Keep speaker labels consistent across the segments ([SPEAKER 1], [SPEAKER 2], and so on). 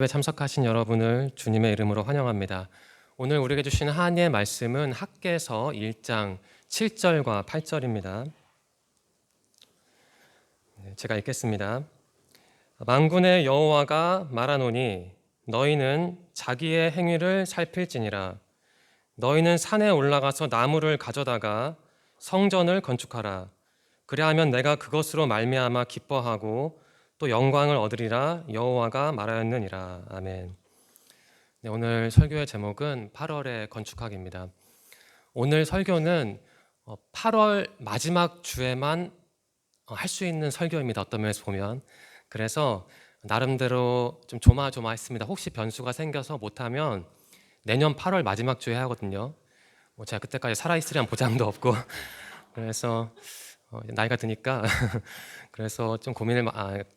[SPEAKER 1] 에 참석하신 여러분을 주님의 이름으로 환영합니다. 오늘 우리에게 주신 하나님의 말씀은 학개서 1장 7절과 8절입니다. 제가 읽겠습니다. 만군의 여호와가 말하노니 너희는 자기의 행위를 살필지니라. 너희는 산에 올라가서 나무를 가져다가 성전을 건축하라. 그리하면 내가 그것으로 말미암아 기뻐하고 또 영광을 얻으리라. 여호와가 말하였느니라. 아멘. 네, 오늘 설교의 제목은 8월의 건축학입니다. 오늘 설교는 8월 마지막 주에만 할 수 있는 설교입니다. 어떤 면에서 보면. 그래서 나름대로 좀 조마조마했습니다. 혹시 변수가 생겨서 못하면 내년 8월 마지막 주에 하거든요. 제가 그때까지 살아있으려면 보장도 없고 그래서 나이가 드니까 그래서 좀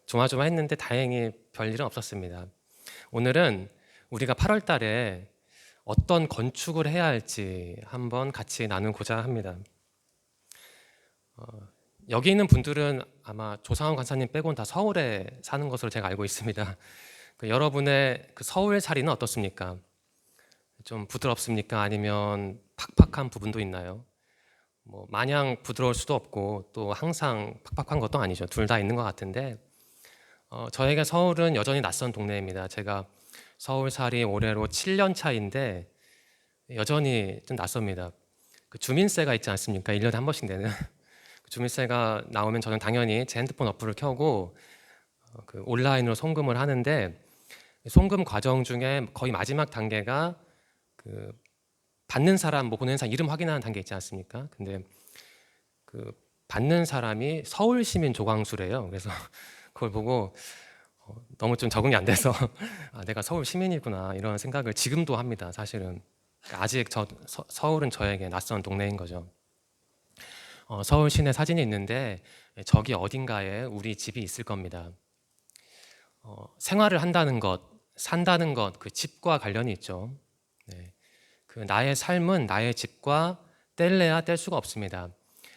[SPEAKER 1] 조마조마했는데 다행히 별일은 없었습니다. 오늘은 우리가 8월 달에 어떤 건축을 해야 할지 한번 같이 나누고자 합니다. 여기 있는 분들은 아마 조상원 간사님 빼고는 다 서울에 사는 것으로 제가 알고 있습니다. 여러분의 그 서울살이는 어떻습니까? 좀 부드럽습니까? 아니면 팍팍한 부분도 있나요? 마냥 부드러울 수도 없고 또 항상 팍팍한 것도 아니죠. 둘 다 있는 것 같은데 저에게 서울은 여전히 낯선 동네입니다. 제가 서울살이 올해로 7년 차인데 여전히 좀 낯섭니다. 그 주민세가 있지 않습니까? 1년에 한 번씩 내는 그 주민세가 나오면 저는 당연히 제 핸드폰 어플을 켜고 그 온라인으로 송금을 하는데 송금 과정 중에 거의 마지막 단계가 그 받는 사람, 보내는 사람 이름 확인하는 단계 있지 않습니까? 근데 그 받는 사람이 서울시민 조광수래요. 그래서 그걸 보고 너무 좀 적응이 안 돼서 내가 서울 시민이구나 이런 생각을 지금도 합니다. 사실은 아직 서울은 저에게 낯선 동네인 거죠. 서울 시내 사진이 있는데 저기 어딘가에 우리 집이 있을 겁니다. 생활을 한다는 것, 산다는 것, 그 집과 관련이 있죠. 네. 그 나의 삶은 나의 집과 뗄래야 뗄 수가 없습니다.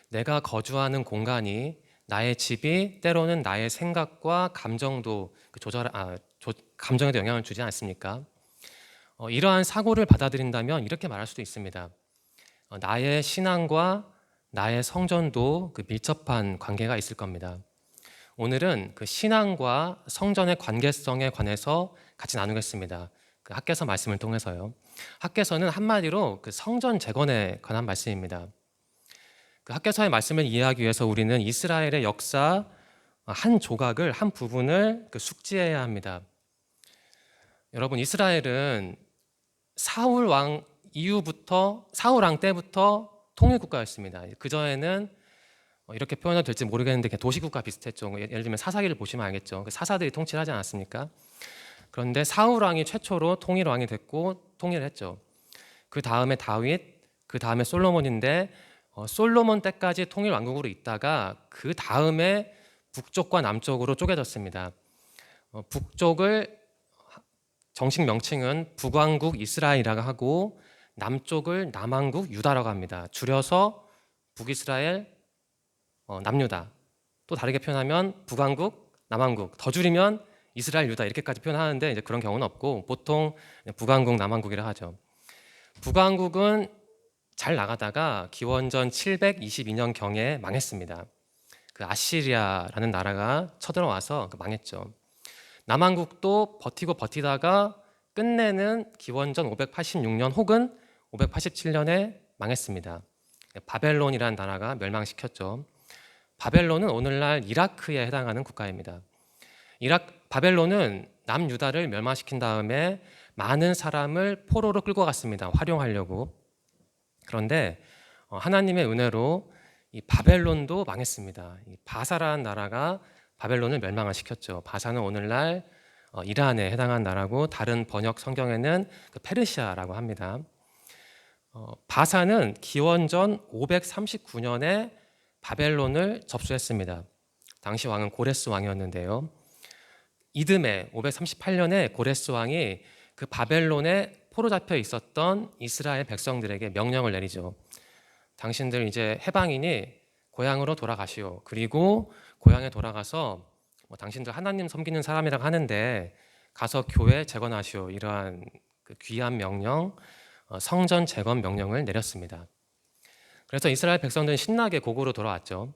[SPEAKER 1] 내가 거주하는 공간이 나의 집이 때로는 나의 생각과 감정도 감정에도 영향을 주지 않습니까? 이러한 사고를 받아들인다면 이렇게 말할 수도 있습니다. 나의 신앙과 나의 성전도 그 밀접한 관계가 있을 겁니다. 오늘은 그 신앙과 성전의 관계성에 관해서 같이 나누겠습니다. 그 학개서 말씀을 통해서요. 학개서는 한마디로 그 성전 재건에 관한 말씀입니다. 그 학개서의 말씀을 이해하기 위해서 우리는 이스라엘의 역사 한 조각을, 한 부분을 숙지해야 합니다. 여러분, 이스라엘은 사울 왕 때부터 통일 국가였습니다. 그 전에는 이렇게 표현해도 될지 모르겠는데 그냥 도시국가 비슷했죠. 예를 들면 사사기를 보시면 알겠죠. 그 사사들이 통치하지 않았습니까? 그런데 사울 왕이 최초로 통일 왕이 됐고 통일을 했죠. 그 다음에 다윗, 그 다음에 솔로몬인데 솔로몬 때까지 통일 왕국으로 있다가 그 다음에 북쪽과 남쪽으로 쪼개졌습니다. 북쪽을 정식 명칭은 북왕국 이스라엘이라고 하고 남쪽을 남왕국 유다라고 합니다. 줄여서 북이스라엘, 남유다. 또 다르게 표현하면 북왕국, 남왕국. 더 줄이면 이스라엘, 유다 이렇게까지 표현하는데 이제 그런 경우는 없고 보통 북왕국, 남왕국이라 하죠. 북왕국은 잘 나가다가 기원전 722년 경에 망했습니다. 그 아시리아라는 나라가 쳐들어와서 망했죠. 남왕국도 버티고 버티다가 끝내는 기원전 586년 혹은 587년에 망했습니다. 바벨론이라는 나라가 멸망시켰죠. 바벨론은 오늘날 이라크에 해당하는 국가입니다. 바벨론은 남유다를 멸망시킨 다음에 많은 사람을 포로로 끌고 갔습니다. 활용하려고. 그런데 하나님의 은혜로 이 바벨론도 망했습니다. 이 바사라는 나라가 바벨론을 멸망을 시켰죠. 바사는 오늘날 이란에 해당하는 나라고 다른 번역 성경에는 페르시아라고 합니다. 바사는 기원전 539년에 바벨론을 접수했습니다. 당시 왕은 고레스 왕이었는데요. 이듬해 538년에 고레스 왕이 그 바벨론에 포로 잡혀 있었던 이스라엘 백성들에게 명령을 내리죠. 당신들 이제 해방이니 고향으로 돌아가시오. 그리고 고향에 돌아가서 당신들 하나님 섬기는 사람이라고 하는데 가서 교회 재건하시오, 이러한 그 귀한 명령, 성전 재건 명령을 내렸습니다. 그래서 이스라엘 백성들은 신나게 고국으로 돌아왔죠.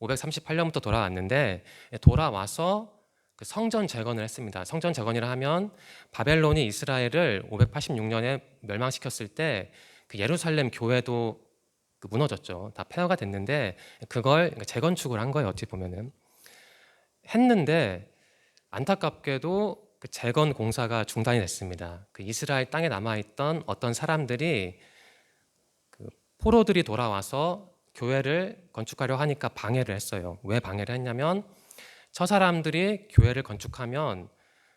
[SPEAKER 1] 538년부터 돌아왔는데 돌아와서 그 성전 재건을 했습니다. 성전 재건이라 하면 바벨론이 이스라엘을 586년에 멸망시켰을 때 그 예루살렘 교회도 그 무너졌죠. 다 폐허가 됐는데 그걸 재건축을 한 거예요. 어찌 보면은 했는데 안타깝게도 그 재건 공사가 중단이 됐습니다. 그 이스라엘 땅에 남아있던 어떤 사람들이 그 포로들이 돌아와서 교회를 건축하려 하니까 방해를 했어요. 왜 방해를 했냐면 저 사람들이 교회를 건축하면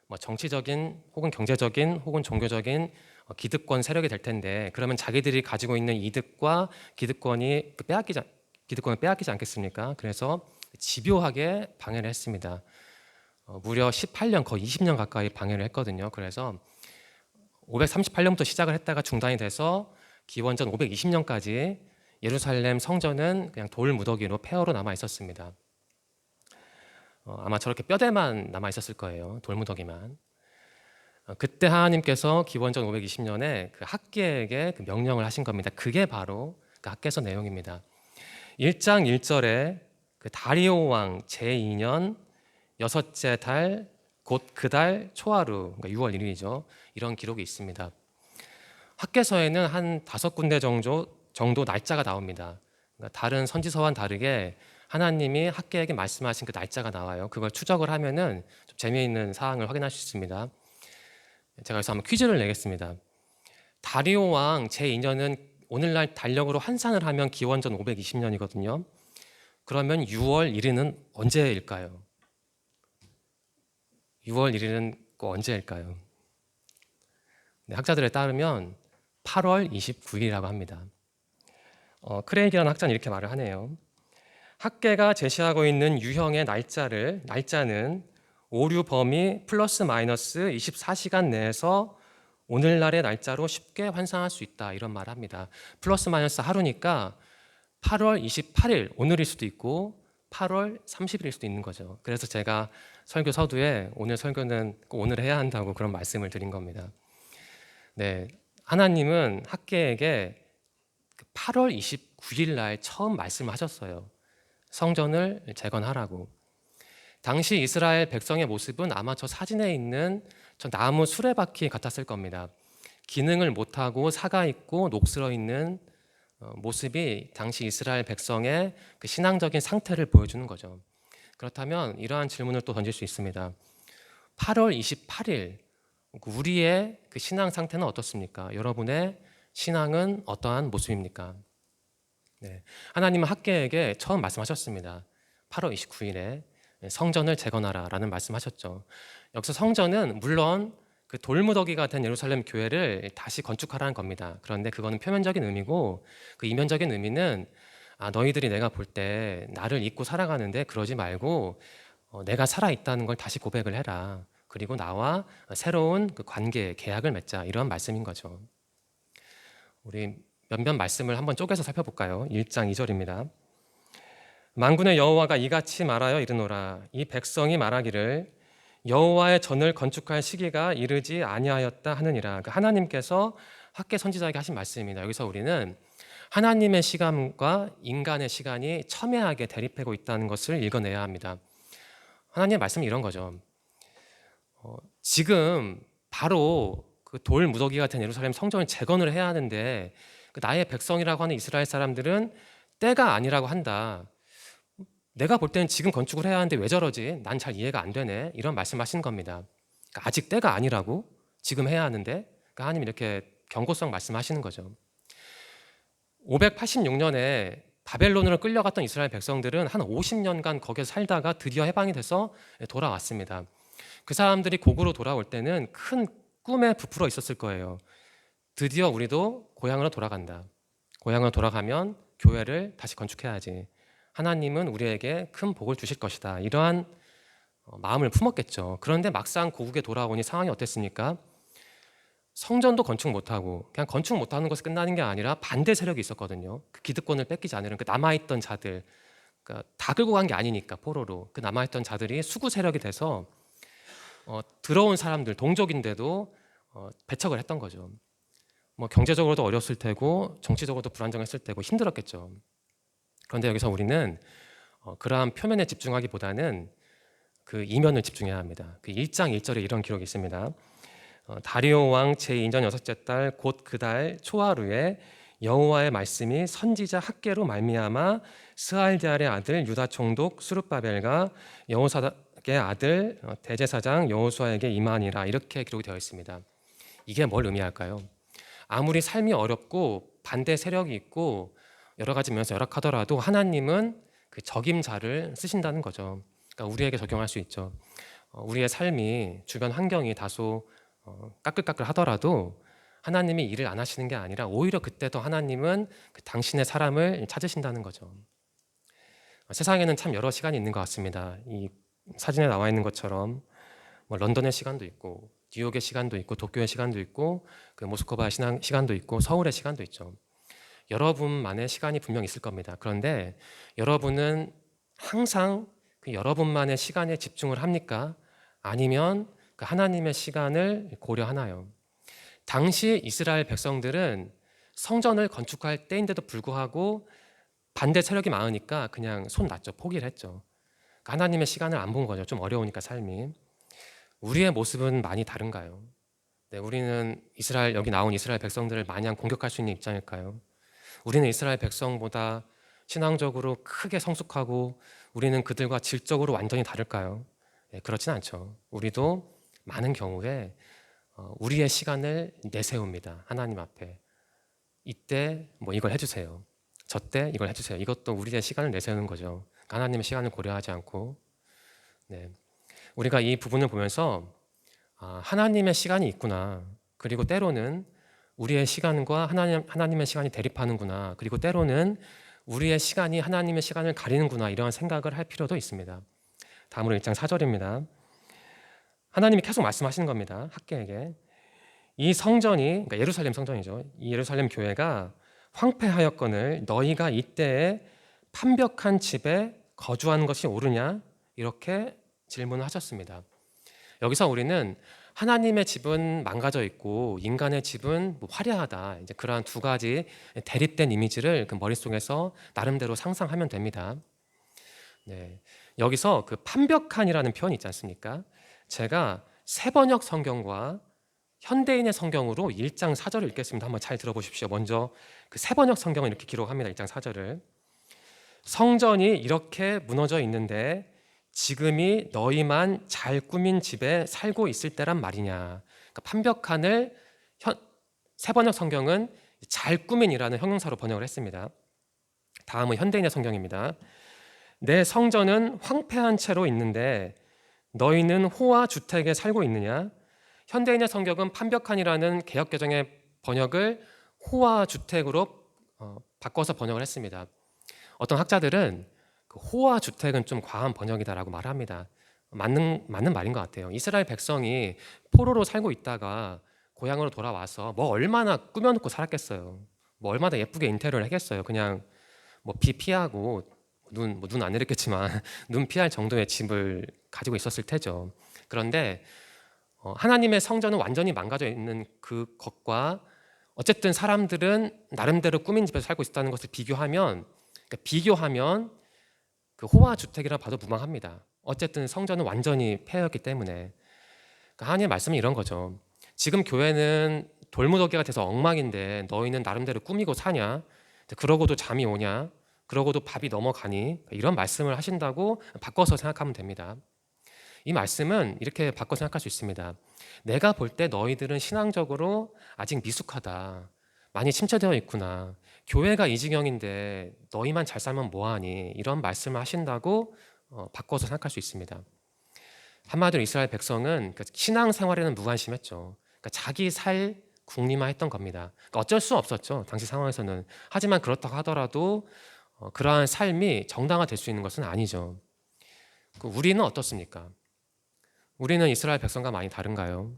[SPEAKER 1] 뭐 정치적인 혹은 경제적인 혹은 종교적인 기득권 세력이 될 텐데 그러면 자기들이 가지고 있는 이득과 기득권을 빼앗기지 않겠습니까? 그래서 집요하게 방해를 했습니다. 무려 18년, 거의 20년 가까이 방해를 했거든요. 그래서 538년부터 시작을 했다가 중단이 돼서 기원전 520년까지 예루살렘 성전은 그냥 돌 무더기로 폐허로 남아 있었습니다. 아마 저렇게 뼈대만 남아 있었을 거예요. 돌 무더기만. 그때 하나님께서 기원전 520년에 그 학개에게 그 명령을 하신 겁니다. 그게 바로 그 학개서 내용입니다. 1장 1절에 그 다리오 왕 제2년 여섯째 달 곧 그 달 초하루, 그러니까 6월 1일이죠. 이런 기록이 있습니다. 학개서에는 한 5군데 정도 날짜가 나옵니다. 그러니까 다른 선지서와는 다르게 하나님이 학개에게 말씀하신 그 날짜가 나와요. 그걸 추적을 하면은 좀 재미있는 사항을 확인할 수 있습니다. 제가 여기서 한번 퀴즈를 내겠습니다. 다리오 왕 제2년은 오늘날 달력으로 환산을 하면 기원전 520년이거든요. 그러면 6월 1일은 언제일까요? 6월 1일은 꼭 언제일까요? 네, 학자들에 따르면 8월 29일이라고 합니다. 크레이기라는 학자는 이렇게 말을 하네요. 학계가 제시하고 있는 유형의 날짜는 오류 범위 플러스 마이너스 24시간 내에서 오늘날의 날짜로 쉽게 환산할 수 있다, 이런 말을 합니다. 플러스 마이너스 하루니까 8월 28일 오늘일 수도 있고 8월 30일일 수도 있는 거죠. 그래서 제가 설교 서두에 오늘 설교는 꼭 오늘 해야 한다고 그런 말씀을 드린 겁니다. 네, 하나님은 학계에게 8월 29일 날 처음 말씀을 하셨어요. 성전을 재건하라고. 당시 이스라엘 백성의 모습은 아마 저 사진에 있는 저 나무 수레바퀴 같았을 겁니다. 기능을 못하고 사가 있고 녹슬어 있는 모습이 당시 이스라엘 백성의 그 신앙적인 상태를 보여주는 거죠. 그렇다면 이러한 질문을 또 던질 수 있습니다. 8월 28일 우리의 그 신앙 상태는 어떻습니까? 여러분의 신앙은 어떠한 모습입니까? 네, 하나님은 학개에게 처음 말씀하셨습니다. 8월 29일에 성전을 재건하라라는 말씀하셨죠. 여기서 성전은 물론 그 돌무더기가 된 예루살렘 교회를 다시 건축하라는 겁니다. 그런데 그거는 표면적인 의미고 그 이면적인 의미는 너희들이 내가 볼 때 나를 잊고 살아가는데 그러지 말고 내가 살아있다는 걸 다시 고백을 해라. 그리고 나와 새로운 그 관계, 계약을 맺자, 이런 말씀인 거죠. 우리 몇몇 말씀을 한번 쪼개서 살펴볼까요? 1장 2절입니다. 만군의 여호와가 이같이 말하여 이르노라. 이 백성이 말하기를 여호와의 전을 건축할 시기가 이르지 아니하였다 하느니라. 그러니까 하나님께서 학개 선지자에게 하신 말씀입니다. 여기서 우리는 하나님의 시간과 인간의 시간이 첨예하게 대립하고 있다는 것을 읽어내야 합니다. 하나님의 말씀은 이런 거죠. 지금 바로 그 돌 무더기가 된 예루살렘 성전을 재건을 해야 하는데 나의 백성이라고 하는 이스라엘 사람들은 때가 아니라고 한다. 내가 볼 때는 지금 건축을 해야 하는데 왜 저러지? 난 잘 이해가 안 되네. 이런 말씀하시는 겁니다. 그러니까 아직 때가 아니라고? 지금 해야 하는데? 그러니까 하나님 이렇게 경고성 말씀하시는 거죠. 586년에 바벨론으로 끌려갔던 이스라엘 백성들은 한 50년간 거기서 살다가 드디어 해방이 돼서 돌아왔습니다. 그 사람들이 고국으로 돌아올 때는 큰 꿈에 부풀어 있었을 거예요. 드디어 우리도 고향으로 돌아간다. 고향으로 돌아가면 교회를 다시 건축해야지. 하나님은 우리에게 큰 복을 주실 것이다. 이러한 마음을 품었겠죠. 그런데 막상 고국에 돌아오니 상황이 어땠습니까? 성전도 건축 못하고 그냥 건축 못하는 것이 끝나는 게 아니라 반대 세력이 있었거든요. 그 기득권을 뺏기지 않으려는 그 남아있던 자들, 그러니까 다 끌고 간 게 아니니까 포로로 그 남아있던 자들이 수구 세력이 돼서 들어온 사람들 동족인데도 배척을 했던 거죠. 뭐 경제적으로도 어려웠을 테고 정치적으로도 불안정했을 테고 힘들었겠죠. 그런데 여기서 우리는 그러한 표면에 집중하기보다는 그 이면을 집중해야 합니다. 그 1장 1절에 이런 기록이 있습니다. 다리오 왕 제2년 여섯째 달 곧 그 달 초하루에 여호와의 말씀이 선지자 학개로 말미암아 스알디알의 아들 유다 총독 수룹바벨과 여호사닥의 아들 대제사장 여호수아에게 임하니라, 이렇게 기록이 되어 있습니다. 이게 뭘 의미할까요? 아무리 삶이 어렵고 반대 세력이 있고 여러 가지 면에서 열악하더라도 하나님은 그 적임자를 쓰신다는 거죠. 그러니까 우리에게 적용할 수 있죠. 우리의 삶이 주변 환경이 다소 까끌까끌 하더라도 하나님이 일을 안 하시는 게 아니라 오히려 그때도 하나님은 그 당신의 사람을 찾으신다는 거죠. 세상에는 참 여러 시간이 있는 것 같습니다. 이 사진에 나와 있는 것처럼 뭐 런던의 시간도 있고 뉴욕의 시간도 있고 도쿄의 시간도 있고 그 모스크바의 시간도 있고 서울의 시간도 있죠. 여러분만의 시간이 분명 있을 겁니다. 그런데 여러분은 항상 그 여러분만의 시간에 집중을 합니까? 아니면 그 하나님의 시간을 고려하나요? 당시 이스라엘 백성들은 성전을 건축할 때인데도 불구하고 반대 세력이 많으니까 그냥 손 놨죠. 포기를 했죠. 그러니까 하나님의 시간을 안 본 거죠. 좀 어려우니까 삶이. 우리의 모습은 많이 다른가요? 네, 우리는 여기 나온 이스라엘 백성들을 마냥 공격할 수 있는 입장일까요? 우리는 이스라엘 백성보다 신앙적으로 크게 성숙하고 우리는 그들과 질적으로 완전히 다를까요? 네, 그렇진 않죠. 우리도 많은 경우에 우리의 시간을 내세웁니다. 하나님 앞에. 이때 뭐 이걸 해주세요. 저때 이걸 해주세요. 이것도 우리의 시간을 내세우는 거죠. 하나님의 시간을 고려하지 않고. 네. 우리가 이 부분을 보면서 하나님의 시간이 있구나. 그리고 때로는 우리의 시간과 하나님의 시간이 대립하는구나. 그리고 때로는 우리의 시간이 하나님의 시간을 가리는구나. 이런 생각을 할 필요도 있습니다. 다음으로 1장 4절입니다. 하나님이 계속 말씀하시는 겁니다. 학개에게. 이 성전이, 그러니까 예루살렘 성전이죠. 이 예루살렘 교회가 황폐하였거늘 너희가 이때에 판벽한 집에 거주하는 것이 옳으냐? 이렇게 질문을 하셨습니다. 여기서 우리는 하나님의 집은 망가져 있고 인간의 집은 뭐 화려하다, 이제 그러한 두 가지 대립된 이미지를 그 머릿속에서 나름대로 상상하면 됩니다. 네. 여기서 그 판벽한이라는 표현이 있지 않습니까? 제가 새번역 성경과 현대인의 성경으로 1장 4절을 읽겠습니다. 한번 잘 들어보십시오. 먼저 그 새번역 성경은 이렇게 기록합니다. 1장 4절을. 성전이 이렇게 무너져 있는데 지금이 너희만 잘 꾸민 집에 살고 있을 때란 말이냐. 그러니까 판벽한을 새번역 성경은 잘 꾸민이라는 형용사로 번역을 했습니다. 다음은 현대인의 성경입니다. 내 성전은 황폐한 채로 있는데 너희는 호화 주택에 살고 있느냐. 현대인의 성경은 판벽한이라는 개역개정의 번역을 호화 주택으로 바꿔서 번역을 했습니다. 어떤 학자들은 그 호화 주택은 좀 과한 번역이다라고 말합니다. 맞는 말인 것 같아요. 이스라엘 백성이 포로로 살고 있다가 고향으로 돌아와서 뭐 얼마나 꾸며놓고 살았겠어요. 뭐 얼마나 예쁘게 인테리어를 하겠어요. 그냥 뭐 비 피하고 눈 안 내렸겠지만 눈 피할 정도의 집을 가지고 있었을 테죠. 그런데 하나님의 성전은 완전히 망가져 있는 그것과 어쨌든 사람들은 나름대로 꾸민 집에서 살고 있다는 것을 비교하면 그 호화 주택이라 봐도 무방합니다. 어쨌든 성전은 완전히 폐허였기 때문에. 그러니까 하나님의 말씀은 이런 거죠. 지금 교회는 돌무더기가 돼서 엉망인데 너희는 나름대로 꾸미고 사냐? 그러고도 잠이 오냐? 그러고도 밥이 넘어가니? 이런 말씀을 하신다고 바꿔서 생각하면 됩니다. 이 말씀은 이렇게 바꿔 생각할 수 있습니다. 내가 볼 때 너희들은 신앙적으로 아직 미숙하다. 많이 침체되어 있구나. 교회가 이 지경인데 너희만 잘 살면 뭐하니? 이런 말씀을 하신다고 바꿔서 생각할 수 있습니다. 한마디로 이스라엘 백성은 신앙생활에는 무관심했죠. 그러니까 자기 살 국리화했던 겁니다. 그러니까 어쩔 수 없었죠. 당시 상황에서는. 하지만 그렇다고 하더라도 그러한 삶이 정당화될 수 있는 것은 아니죠. 우리는 어떻습니까? 우리는 이스라엘 백성과 많이 다른가요?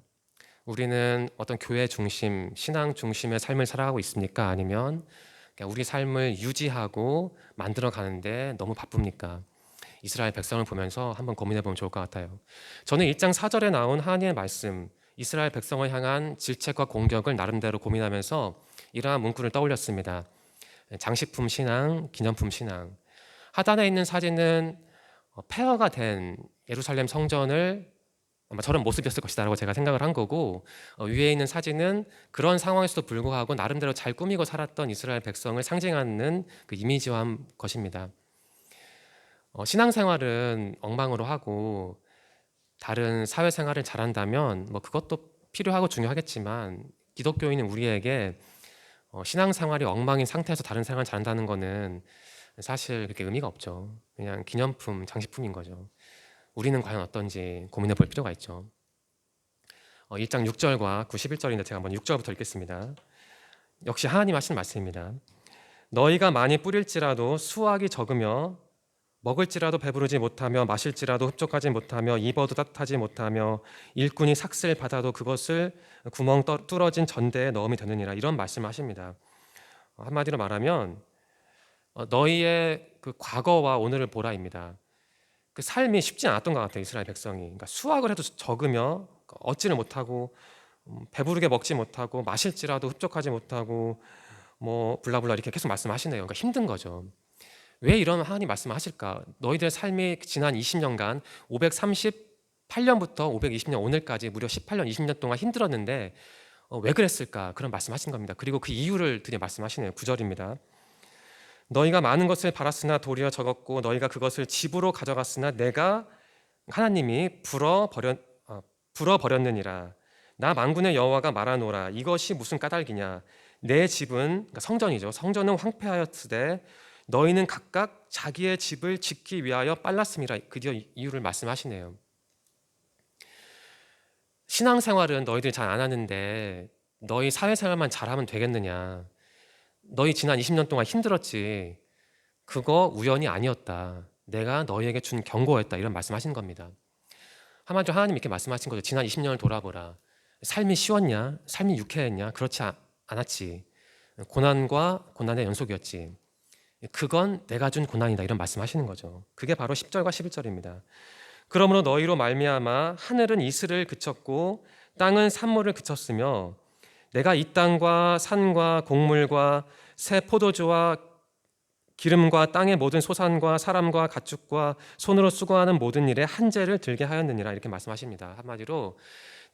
[SPEAKER 1] 우리는 어떤 교회 중심, 신앙 중심의 삶을 살아가고 있습니까? 아니면 우리 삶을 유지하고 만들어 가는데 너무 바쁩니까? 이스라엘 백성을 보면서 한번 고민해 보면 좋을 것 같아요. 저는 1장 4절에 나온 하나님의 말씀, 이스라엘 백성을 향한 질책과 공격을 나름대로 고민하면서 이러한 문구를 떠올렸습니다. 장식품 신앙, 기념품 신앙. 하단에 있는 사진은 폐허가 된 예루살렘 성전을 아마 저런 모습이었을 것이다라고 제가 생각을 한 거고, 위에 있는 사진은 그런 상황에서도 불구하고 나름대로 잘 꾸미고 살았던 이스라엘 백성을 상징하는 그 이미지화한 것입니다. 신앙생활은 엉망으로 하고 다른 사회생활을 잘한다면 뭐 그것도 필요하고 중요하겠지만, 기독교인은 우리에게 신앙생활이 엉망인 상태에서 다른 생활을 잘한다는 거는 사실 그렇게 의미가 없죠. 그냥 기념품, 장식품인 거죠. 우리는 과연 어떤지 고민해 볼 필요가 있죠. 1장 6절과 91절인데 제가 한번 6절부터 읽겠습니다. 역시 하나님 하신 말씀입니다. 너희가 많이 뿌릴지라도 수확이 적으며 먹을지라도 배부르지 못하며 마실지라도 흡족하지 못하며 입어도 따뜻하지 못하며 일꾼이 삭슬 받아도 그것을 구멍 뚫어진 전대에 넣으면 되느니라, 이런 말씀을 하십니다. 한마디로 말하면 너희의 그 과거와 오늘을 보라입니다. 그 삶이 쉽지 않았던 것 같아요. 이스라엘 백성이. 그러니까 수확을 해도 적으며 얻지를 못하고 배부르게 먹지 못하고 마실지라도 흡족하지 못하고 뭐 블라블라 이렇게 계속 말씀하시네요. 그러니까 힘든 거죠. 왜 이런 하나님 말씀을 하실까? 너희들의 삶이 지난 20년간 538년부터 520년 오늘까지 무려 18년 20년 동안 힘들었는데 왜 그랬을까? 그런 말씀하신 겁니다. 그리고 그 이유를 드디어 말씀하시네요. 9절입니다. 너희가 많은 것을 바랐으나 도리어 적었고 너희가 그것을 집으로 가져갔으나 내가 하나님이 불어버렸느니라. 나 만군의 여호와가 말하노라. 이것이 무슨 까닭이냐? 내 집은, 그러니까 성전이죠. 성전은 황폐하였으되 너희는 각각 자기의 집을 짓기 위하여 빨랐음이라. 드디어 이유를 말씀하시네요. 신앙생활은 너희들이 잘 안 하는데 너희 사회생활만 잘하면 되겠느냐? 너희 지난 20년 동안 힘들었지. 그거 우연이 아니었다. 내가 너희에게 준 경고였다. 이런 말씀하시는 겁니다. 한마디로 하나님 이렇게 말씀하신 거죠. 지난 20년을 돌아보라. 삶이 쉬웠냐? 삶이 유쾌했냐? 그렇지 않았지. 고난과 고난의 연속이었지. 그건 내가 준 고난이다. 이런 말씀하시는 거죠. 그게 바로 10절과 11절입니다. 그러므로 너희로 말미암아 하늘은 이슬을 그쳤고 땅은 산물을 그쳤으며 내가 이 땅과 산과 곡물과 새 포도주와 기름과 땅의 모든 소산과 사람과 가축과 손으로 수고하는 모든 일에 한재를 들게 하였느니라. 이렇게 말씀하십니다. 한마디로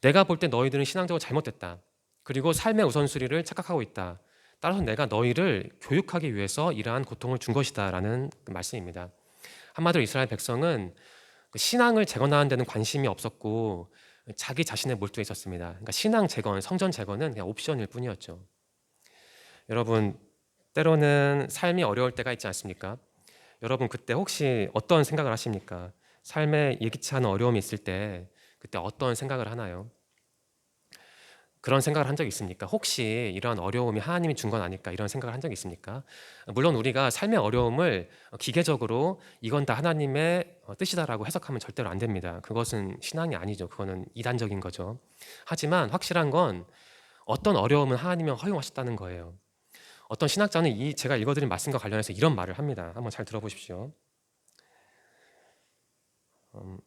[SPEAKER 1] 내가 볼 때 너희들은 신앙적으로 잘못됐다. 그리고 삶의 우선순위를 착각하고 있다. 따라서 내가 너희를 교육하기 위해서 이러한 고통을 준 것이다 라는 말씀입니다. 한마디로 이스라엘 백성은 신앙을 재건하는 데는 관심이 없었고 자기 자신에 몰두해 있었습니다. 그러니까 신앙 재건, 성전 재건은 그냥 옵션일 뿐이었죠. 여러분, 때로는 삶이 어려울 때가 있지 않습니까? 여러분 그때 혹시 어떤 생각을 하십니까? 삶에 예기치 않은 어려움이 있을 때 그때 어떤 생각을 하나요? 그런 생각을 한 적이 있습니까? 혹시 이러한 어려움이 하나님이 준 건 아닐까, 이런 생각을 한 적이 있습니까? 물론 우리가 삶의 어려움을 기계적으로 이건 다 하나님의 뜻이다라고 해석하면 절대로 안 됩니다. 그것은 신앙이 아니죠. 그거는 이단적인 거죠. 하지만 확실한 건 어떤 어려움은 하나님이 허용하셨다는 거예요. 어떤 신학자는 제가 읽어드린 말씀과 관련해서 이런 말을 합니다. 한번 잘 들어보십시오.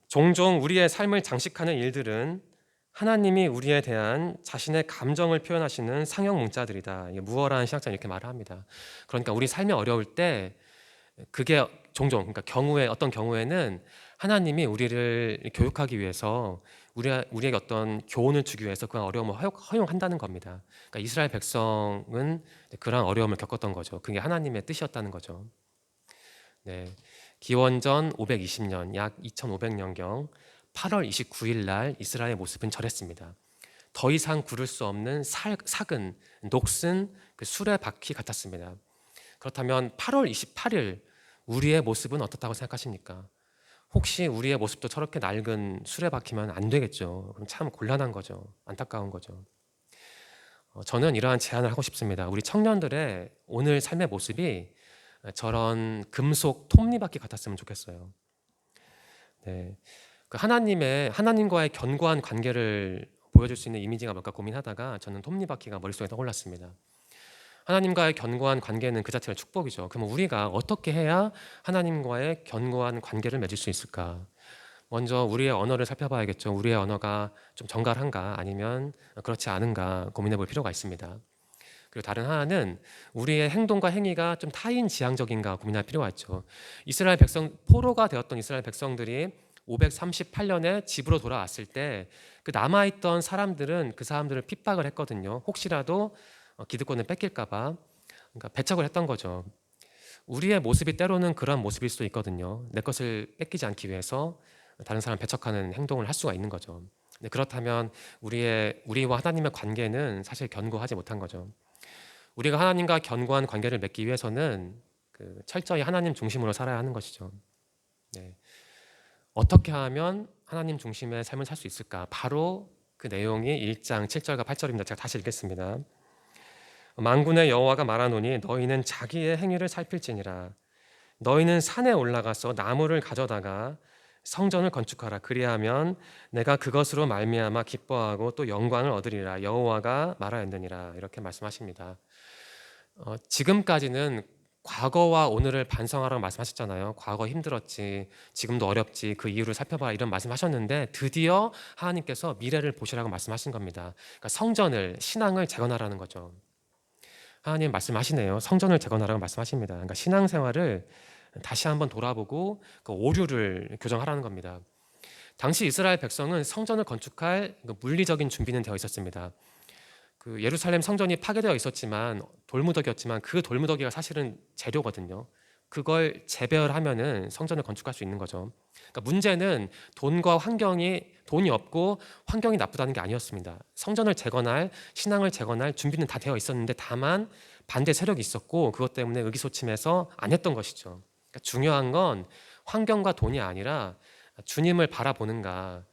[SPEAKER 1] 종종 우리의 삶을 장식하는 일들은 하나님이 우리에 대한 자신의 감정을 표현하시는 상형 문자들이다. 무어라는 신학자는 이렇게 말을 합니다. 그러니까 우리 삶이 어려울 때 그게 종종, 그러니까 어떤 경우에는 하나님이 우리를 교육하기 위해서 우리에게 어떤 교훈을 주기 위해서 그런 어려움을 허용한다는 겁니다. 그러니까 이스라엘 백성은 그런 어려움을 겪었던 거죠. 그게 하나님의 뜻이었다는 거죠. 네, 기원전 520년, 약 2500년경 8월 29일 날 이스라엘의 모습은 저랬습니다. 더 이상 구를 수 없는 삭은 녹슨 그 수레바퀴 같았습니다. 그렇다면 8월 28일 우리의 모습은 어떻다고 생각하십니까? 혹시 우리의 모습도 저렇게 낡은 수레바퀴면 안 되겠죠. 그럼 참 곤란한 거죠. 안타까운 거죠. 저는 이러한 제안을 하고 싶습니다. 우리 청년들의 오늘 삶의 모습이 저런 금속 톱니바퀴 같았으면 좋겠어요. 네. 하나님과의 견고한 관계를 보여줄 수 있는 이미지가 뭘까 고민하다가 저는 톱니바퀴가 머릿속에 떠올랐습니다. 하나님과의 견고한 관계는 그 자체가 축복이죠. 그럼 우리가 어떻게 해야 하나님과의 견고한 관계를 맺을 수 있을까? 먼저 우리의 언어를 살펴봐야겠죠. 우리의 언어가 좀 정갈한가 아니면 그렇지 않은가 고민해 볼 필요가 있습니다. 그리고 다른 하나는 우리의 행동과 행위가 좀 타인 지향적인가 고민할 필요가 있죠. 이스라엘 백성, 포로가 되었던 이스라엘 백성들이 538년에 집으로 돌아왔을 때 그 남아있던 사람들은 그 사람들을 핍박을 했거든요. 혹시라도 기득권을 뺏길까 봐, 그러니까 배척을 했던 거죠. 우리의 모습이 때로는 그런 모습일 수도 있거든요. 내 것을 뺏기지 않기 위해서 다른 사람 배척하는 행동을 할 수가 있는 거죠. 근데 그렇다면 우리와 하나님의 관계는 사실 견고하지 못한 거죠. 우리가 하나님과 견고한 관계를 맺기 위해서는 철저히 하나님 중심으로 살아야 하는 것이죠. 네. 어떻게 하면 하나님 중심의 삶을 살 수 있을까? 바로 그 내용이 1장 7절과 8절입니다. 제가 다시 읽겠습니다. 만군의 여호와가 말하노니 너희는 자기의 행위를 살필지니라. 너희는 산에 올라가서 나무를 가져다가 성전을 건축하라. 그리하면 내가 그것으로 말미암아 기뻐하고 또 영광을 얻으리라. 여호와가 말하였느니라. 이렇게 말씀하십니다. 지금까지는 과거와 오늘을 반성하라고 말씀하셨잖아요. 과거 힘들었지, 지금도 어렵지, 그 이유를 살펴봐라 이런 말씀하셨는데 드디어 하나님께서 미래를 보시라고 말씀하신 겁니다. 그러니까 성전을, 신앙을 재건하라는 거죠. 하나님 말씀하시네요. 성전을 재건하라고 말씀하십니다. 그러니까 신앙생활을 다시 한번 돌아보고 그 오류를 교정하라는 겁니다. 당시 이스라엘 백성은 성전을 건축할 물리적인 준비는 되어 있었습니다. 그 예루살렘 성전이 파괴되어 있었지만 돌무더기였지만 그 돌무더기가 사실은 재료거든요. 그걸 재배하면은 성전을 건축할 수 있는 거죠. 그러니까 문제는 돈이 없고 환경이 나쁘다는 게 아니었습니다. 성전을 재건할, 신앙을 재건할 준비는 다 되어 있었는데 다만 반대 세력이 있었고 그것 때문에 의기소침해서 안 했던 것이죠. 그러니까 중요한 건 환경과 돈이 아니라 주님을 바라보는가,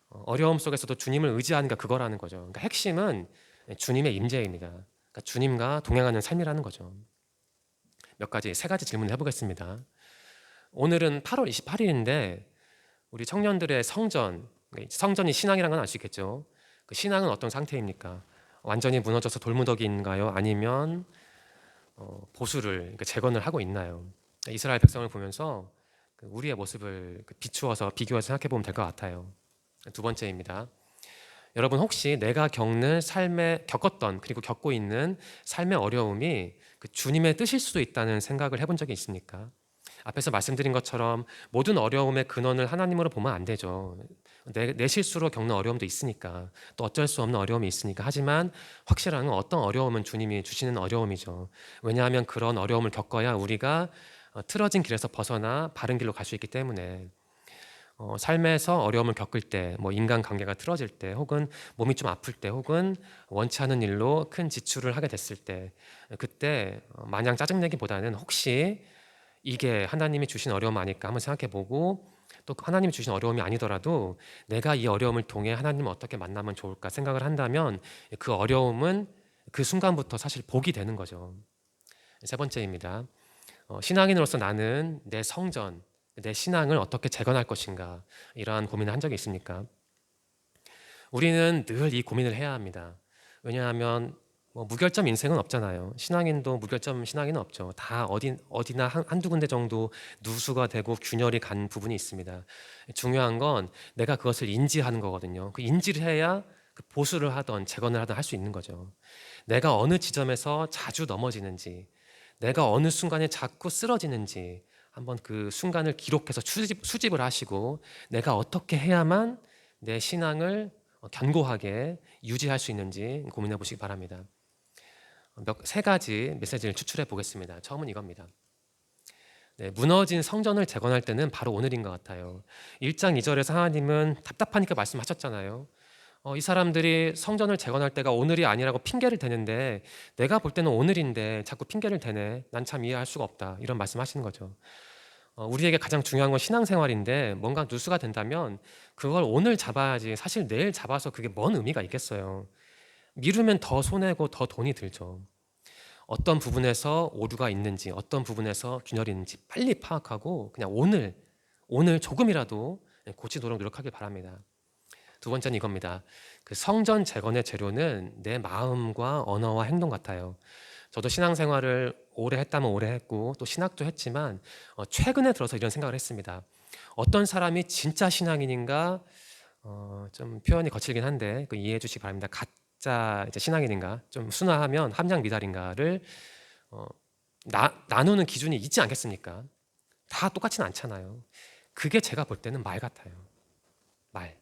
[SPEAKER 1] 어려움 속에서도 주님을 의지하는가 그거라는 거죠. 그러니까 핵심은 주님의 임재입니다. 그러니까 주님과 동행하는 삶이라는 거죠. 세 가지 질문을 해보겠습니다. 오늘은 8월 28일인데 우리 청년들의 성전이 신앙이란 건 알 수 있겠죠. 그 신앙은 어떤 상태입니까? 완전히 무너져서 돌무더기인가요? 아니면 보수를, 그러니까 재건을 하고 있나요? 이스라엘 백성을 보면서 우리의 모습을 비추어서 비교해서 생각해 보면 될 것 같아요. 두 번째입니다. 여러분 혹시 내가 겪었던 그리고 겪고 있는 삶의 어려움이 주님의 뜻일 수도 있다는 생각을 해본 적이 있습니까? 앞에서 말씀드린 것처럼 모든 어려움의 근원을 하나님으로 보면 안 되죠. 내 실수로 겪는 어려움도 있으니까, 또 어쩔 수 없는 어려움이 있으니까. 하지만 확실한 건 어떤 어려움은 주님이 주시는 어려움이죠. 왜냐하면 그런 어려움을 겪어야 우리가 틀어진 길에서 벗어나 바른 길로 갈 수 있기 때문에. 삶에서 어려움을 겪을 때, 인간관계가 틀어질 때, 혹은 몸이 좀 아플 때, 혹은 원치 않은 일로 큰 지출을 하게 됐을 때, 그때 마냥 짜증내기보다는 혹시 이게 하나님이 주신 어려움 아닐까 한번 생각해보고, 또 하나님이 주신 어려움이 아니더라도 내가 이 어려움을 통해 하나님을 어떻게 만나면 좋을까 생각을 한다면 그 어려움은 그 순간부터 사실 복이 되는 거죠. 세 번째입니다. 신앙인으로서 나는 내 성전, 내 신앙을 어떻게 재건할 것인가, 이러한 고민을 한 적이 있습니까? 우리는 늘 이 고민을 해야 합니다. 왜냐하면 무결점 인생은 없잖아요. 신앙인도 무결점 신앙인은 없죠. 다 어디나 한두 군데 정도 누수가 되고 균열이 간 부분이 있습니다. 중요한 건 내가 그것을 인지하는 거거든요. 그 인지를 해야 보수를 하던 재건을 하던 할 수 있는 거죠. 내가 어느 지점에서 자주 넘어지는지, 내가 어느 순간에 자꾸 쓰러지는지 한번 그 순간을 기록해서 수집을 하시고 내가 어떻게 해야만 내 신앙을 견고하게 유지할 수 있는지 고민해 보시기 바랍니다. 세 가지 메시지를 추출해 보겠습니다. 처음은 이겁니다. 무너진 성전을 재건할 때는 바로 오늘인 것 같아요. 1장 2절에서 하나님은 답답하니까 말씀하셨잖아요. 이 사람들이 성전을 재건할 때가 오늘이 아니라고 핑계를 대는데 내가 볼 때는 오늘인데 자꾸 핑계를 대네. 난 참 이해할 수가 없다. 이런 말씀하시는 거죠. 우리에게 가장 중요한 건 신앙생활인데 뭔가 누수가 된다면 그걸 오늘 잡아야지 사실 내일 잡아서 그게 뭔 의미가 있겠어요. 미루면 더 손해고 더 돈이 들죠. 어떤 부분에서 오류가 있는지, 어떤 부분에서 균열이 있는지 빨리 파악하고 그냥 오늘 조금이라도 고치도록 노력하길 바랍니다. 두 번째는 이겁니다. 그 성전 재건의 재료는 내 마음과 언어와 행동 같아요. 저도 신앙생활을 오래 했다면 오래 했고 또 신학도 했지만 최근에 들어서 이런 생각을 했습니다. 어떤 사람이 진짜 신앙인인가, 좀 표현이 거칠긴 한데 이해해 주시기 바랍니다. 가짜 이제 신앙인인가, 좀 순화하면 함량 미달인가를 어, 나누는 기준이 있지 않겠습니까? 다 똑같지는 않잖아요. 그게 제가 볼 때는 말 같아요. 말.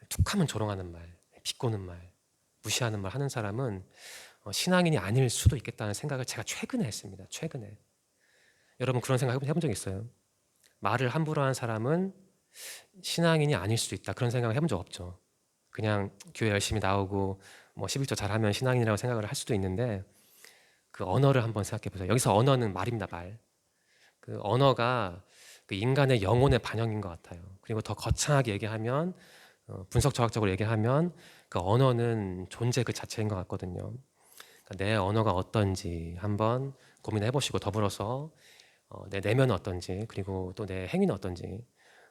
[SPEAKER 1] 툭하면 조롱하는 말, 비꼬는 말, 무시하는 말 하는 사람은 신앙인이 아닐 수도 있겠다는 생각을 제가 최근에 했습니다. 최근에. 여러분 그런 생각 해본 적 있어요? 말을 함부로 하는 사람은 신앙인이 아닐 수도 있다. 그런 생각을 해본 적 없죠. 그냥 교회 열심히 나오고 뭐 11조 잘하면 신앙인이라고 생각을 할 수도 있는데 그 언어를 한번 생각해 보세요. 여기서 언어는 말입니다. 말. 그 언어가 그 인간의 영혼의 반영인 것 같아요. 그리고 더 거창하게 얘기하면 분석 철학적으로 얘기하면 그 언어는 존재 그 자체인 것 같거든요. 그러니까 내 언어가 어떤지 한번 고민해 보시고 더불어서 내 내면은 어떤지 그리고 또 내 행위는 어떤지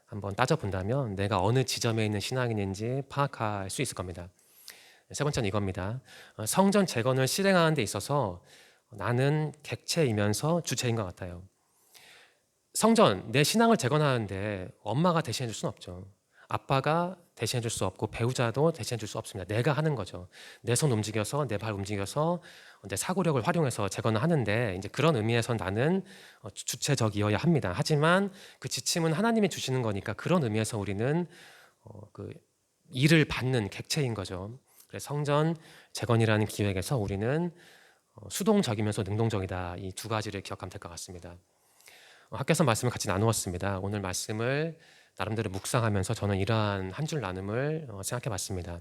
[SPEAKER 1] 한번 따져본다면 내가 어느 지점에 있는 신앙인인지 파악할 수 있을 겁니다. 세 번째는 이겁니다. 성전 재건을 실행하는 데 있어서 나는 객체이면서 주체인 것 같아요. 성전, 내 신앙을 재건하는데 엄마가 대신해 줄 수는 없죠. 아빠가 대신해 줄 수 없고 배우자도 대신해 줄 수 없습니다. 내가 하는 거죠. 내 손 움직여서 내 발 움직여서 내 사고력을 활용해서 재건을 하는데 이제 그런 의미에서 나는 주체적이어야 합니다. 하지만 그 지침은 하나님이 주시는 거니까 그런 의미에서 우리는 그 일을 받는 객체인 거죠. 그래서 성전 재건이라는 기획에서 우리는 수동적이면서 능동적이다. 이 두 가지를 기억하면 될 것 같습니다. 학교에서 말씀을 같이 나누었습니다. 오늘 말씀을 나름대로 묵상하면서 저는 이러한 한 줄 나눔을 생각해 봤습니다.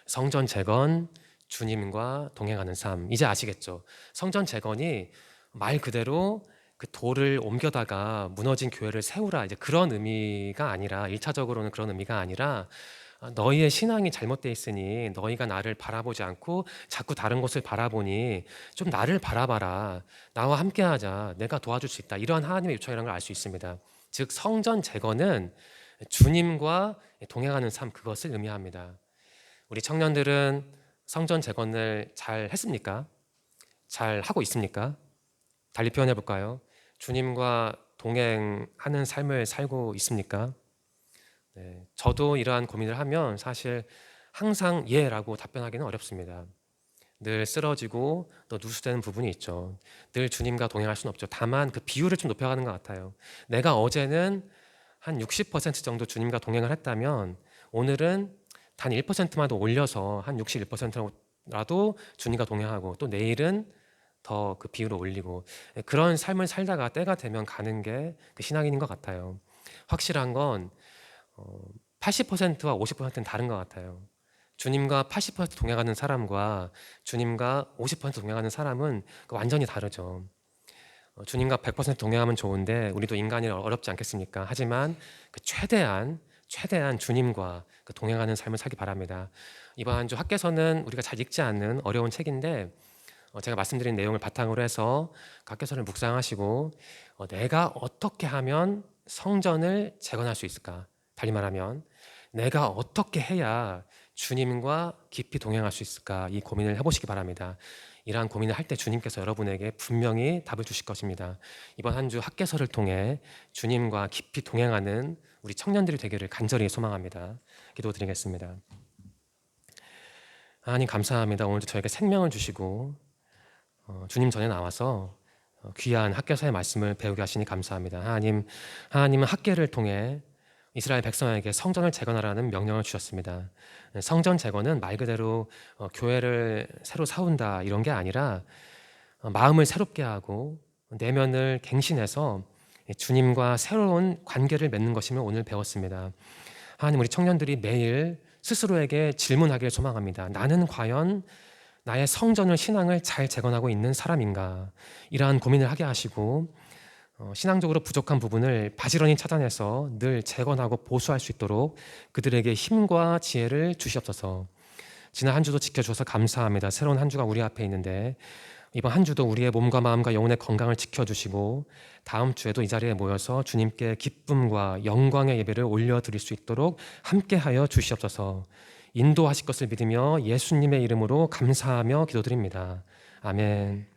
[SPEAKER 1] 성전 재건, 주님과 동행하는 삶. 이제 아시겠죠? 성전 재건이 말 그대로 그 돌을 옮겨다가 무너진 교회를 세우라 이제 그런 의미가 아니라 1차적으로는 그런 의미가 아니라 너희의 신앙이 잘못되어 있으니 너희가 나를 바라보지 않고 자꾸 다른 곳을 바라보니 좀 나를 바라봐라. 나와 함께하자. 내가 도와줄 수 있다. 이러한 하나님의 요청이라는 걸 알 수 있습니다. 즉 성전 재건은 주님과 동행하는 삶 그것을 의미합니다. 우리 청년들은 성전 재건을 잘 했습니까? 잘 하고 있습니까? 달리 표현해 볼까요? 주님과 동행하는 삶을 살고 있습니까? 네, 저도 이러한 고민을 하면 사실 항상 예라고 답변하기는 어렵습니다. 늘 쓰러지고 또 누수되는 부분이 있죠. 늘 주님과 동행할 수는 없죠. 다만 그 비율을 좀 높여가는 것 같아요. 내가 어제는 한 60% 정도 주님과 동행을 했다면 오늘은 단 1%만 더 올려서 한 61%라도 주님과 동행하고 또 내일은 더 그 비율을 올리고 그런 삶을 살다가 때가 되면 가는 게 그 신앙인인 것 같아요. 확실한 건 80%와 50%는 다른 것 같아요. 주님과 80% 동행하는 사람과 주님과 50% 동행하는 사람은 완전히 다르죠. 주님과 100% 동행하면 좋은데 우리도 인간이 어렵지 않겠습니까? 하지만 그 최대한 주님과 그 동행하는 삶을 살기 바랍니다. 이번 한 주 학개서는 우리가 잘 읽지 않는 어려운 책인데 제가 말씀드린 내용을 바탕으로 해서 학개서를 묵상하시고 내가 어떻게 하면 성전을 재건할 수 있을까? 달리 말하면 내가 어떻게 해야 주님과 깊이 동행할 수 있을까? 이 고민을 해보시기 바랍니다. 이러한 고민을 할 때 주님께서 여러분에게 분명히 답을 주실 것입니다. 이번 한 주 학개서를 통해 주님과 깊이 동행하는 우리 청년들이 되기를 간절히 소망합니다. 기도드리겠습니다. 하나님 감사합니다. 오늘도 저에게 생명을 주시고 주님 전에 나와서 귀한 학개서의 말씀을 배우게 하시니 감사합니다. 하나님은 학개를 통해 이스라엘 백성에게 성전을 재건하라는 명령을 주셨습니다. 성전 재건은 말 그대로 교회를 새로 세운다 이런 게 아니라 마음을 새롭게 하고 내면을 갱신해서 주님과 새로운 관계를 맺는 것임을 오늘 배웠습니다. 하나님, 우리 청년들이 매일 스스로에게 질문하기를 소망합니다. 나는 과연 나의 성전을 신앙을 잘 재건하고 있는 사람인가? 이러한 고민을 하게 하시고 신앙적으로 부족한 부분을 바지런히 찾아내서 늘 재건하고 보수할 수 있도록 그들에게 힘과 지혜를 주시옵소서. 지난 한 주도 지켜주셔서 감사합니다. 새로운 한 주가 우리 앞에 있는데 이번 한 주도 우리의 몸과 마음과 영혼의 건강을 지켜주시고 다음 주에도 이 자리에 모여서 주님께 기쁨과 영광의 예배를 올려드릴 수 있도록 함께하여 주시옵소서. 인도하실 것을 믿으며 예수님의 이름으로 감사하며 기도드립니다. 아멘.